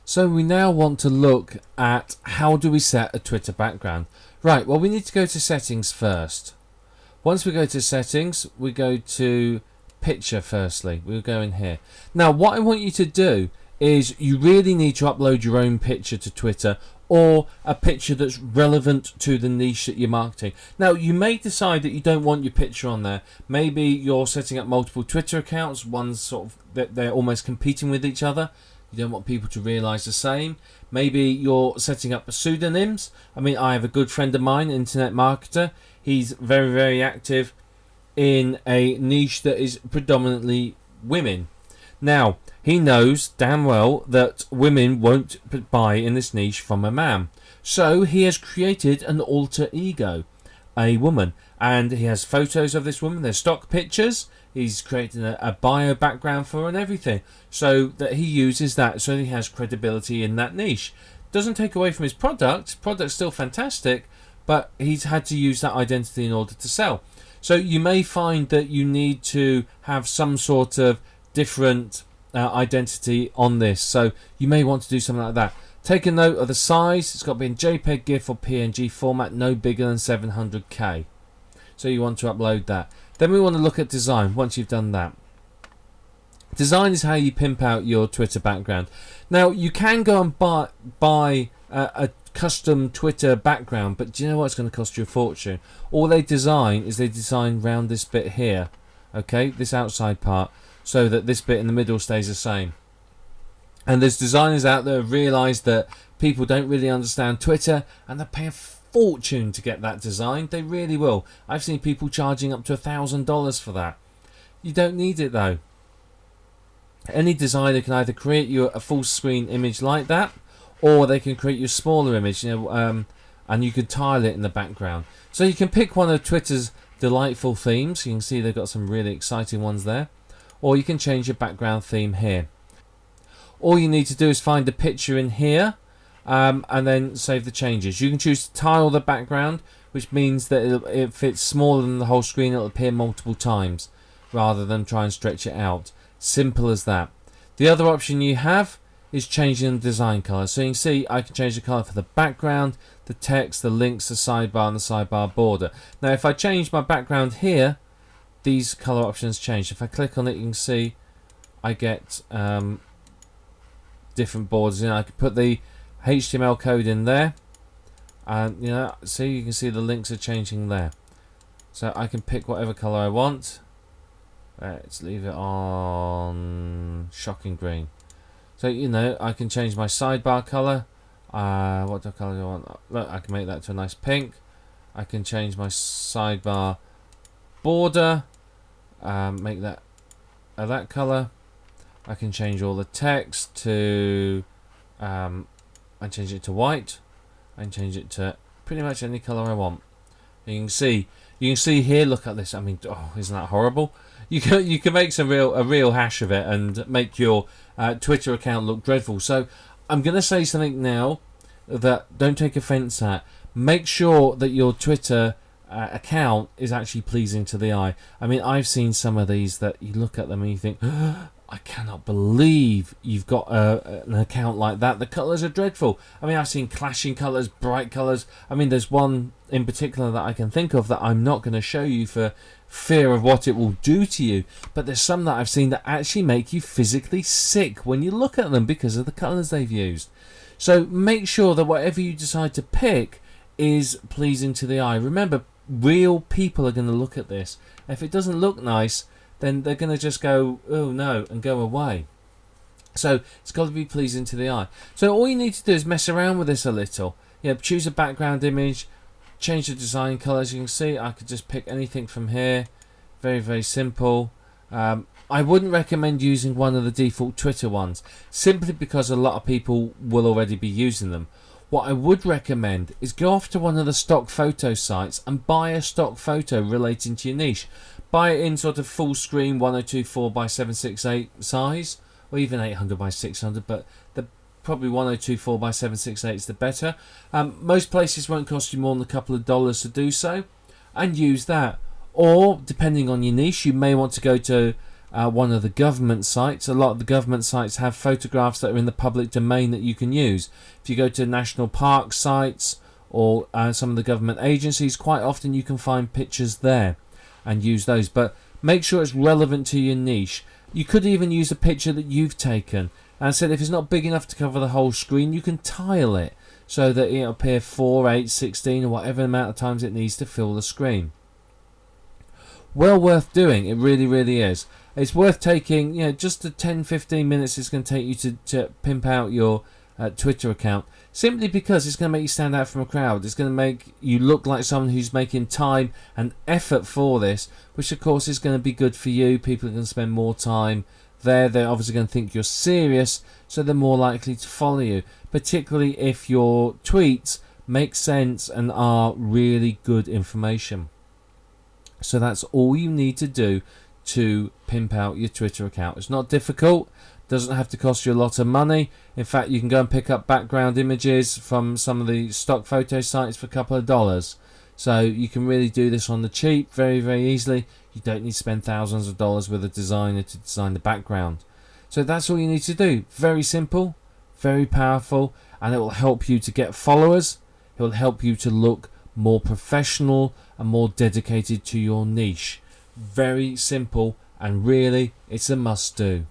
So we now want to look at how do we set a Twitter background. Right, well we need to go to settings first. Once we go to settings, we go to picture firstly. We'll go in here. Now what I want you to do is you really need to upload your own picture to Twitter, or a picture that's relevant to the niche that you're marketing. Now you may decide that you don't want your picture on there. Maybe you're setting up multiple Twitter accounts, one's sort of that they're almost competing with each other. You don't want people to realise the same. Maybe you're setting up pseudonyms. I mean, I have a good friend of mine, internet marketer. He's very, very active in a niche that is predominantly women. Now, he knows damn well that women won't buy in this niche from a man. So he has created an alter ego, a woman. And he has photos of this woman. They're stock pictures. He's created a bio background for her and everything, so that he uses that, so he has credibility in that niche. Doesn't take away from his product. Product's still fantastic, but he's had to use that identity in order to sell. So you may find that you need to have some sort of different identity on this. So you may want to do something like that. Take a note of the size. It's got to be in JPEG, GIF or PNG format, no bigger than 700k. So you want to upload that. Then we want to look at design once you've done that. Design is how you pimp out your Twitter background. Now you can go and buy a custom Twitter background, but do you know what? It's going to cost you a fortune. All they design is they design around this bit here, okay, this outside part, so that this bit in the middle stays the same. And there's designers out there who realise that people don't really understand Twitter, and they're paying fortune to get that designed. They really will. I've seen people charging up to $1,000 for that. You don't need it though. Any designer can either create you a full screen image like that, or they can create you a smaller image, and you can tile it in the background. So you can pick one of Twitter's delightful themes. You can see they've got some really exciting ones there, or you can change your background theme here. All you need to do is find a picture in here, and then save the changes. You can choose to tile the background, which means that if it's smaller than the whole screen, it'll appear multiple times rather than try and stretch it out. Simple as that. The other option you have is changing the design color. So you can see I can change the color for the background, the text, the links, the sidebar, and the sidebar border. Now if I change my background here, these color options change. If I click on it, you can see I get different borders. I can put the HTML code in there, and see, you can see the links are changing there. So I can pick whatever color I want. Let's leave it on shocking green. So I can change my sidebar color. What color do I want? Look, I can make that to a nice pink. I can change my sidebar border, make that that color. I can change all the text to I change it to white. I can change it to pretty much any color I want. You can see here. Look at this. I mean, oh, isn't that horrible? You can make a real hash of it and make your Twitter account look dreadful. So I'm going to say something now that don't take offense at. Make sure that your Twitter account is actually pleasing to the eye. I mean, I've seen some of these that you look at them and you think, I cannot believe you've got an account like that. The colours are dreadful. I mean, I've seen clashing colours, bright colours. I mean, there's one in particular that I can think of that I'm not going to show you for fear of what it will do to you. But there's some that I've seen that actually make you physically sick when you look at them because of the colours they've used. So make sure that whatever you decide to pick is pleasing to the eye. Remember, real people are going to look at this. If it doesn't look nice, then they're going to just go, oh no, and go away. So it's got to be pleasing to the eye. So all you need to do is mess around with this a little. Choose a background image, change the design color. As you can see, I could just pick anything from here. Very, very simple. I wouldn't recommend using one of the default Twitter ones, simply because a lot of people will already be using them. What I would recommend is go off to one of the stock photo sites and buy a stock photo relating to your niche. Buy it in sort of full screen 1024 by 768 size, or even 800 by 600, but probably 1024 by 768 is the better. Most places won't cost you more than a couple of dollars to do so, and use that. Or depending on your niche, you may want to go to one of the government sites. A lot of the government sites have photographs that are in the public domain that you can use. If you go to national park sites or some of the government agencies, quite often you can find pictures there and use those. But make sure it's relevant to your niche. You could even use a picture that you've taken. And I said if it's not big enough to cover the whole screen, you can tile it so that it'll appear 4, 8, 16 or whatever amount of times it needs to fill the screen. Well worth doing, it really, really is. It's worth taking, just the 10-15 minutes it's going to take you to pimp out your Twitter account, simply because it's going to make you stand out from a crowd. It's going to make you look like someone who's making time and effort for this, which of course is going to be good for you. People are going to spend more time there. They're obviously going to think you're serious, so they're more likely to follow you, particularly if your tweets make sense and are really good information. So that's all you need to do to pimp out your Twitter account. It's not difficult, doesn't have to cost you a lot of money. In fact, you can go and pick up background images from some of the stock photo sites for a couple of dollars. So you can really do this on the cheap, very, very easily. You don't need to spend thousands of dollars with a designer to design the background. So that's all you need to do. Very simple, very powerful, and it will help you to get followers. It will help you to look more professional and more dedicated to your niche. Very simple, and really it's a must do.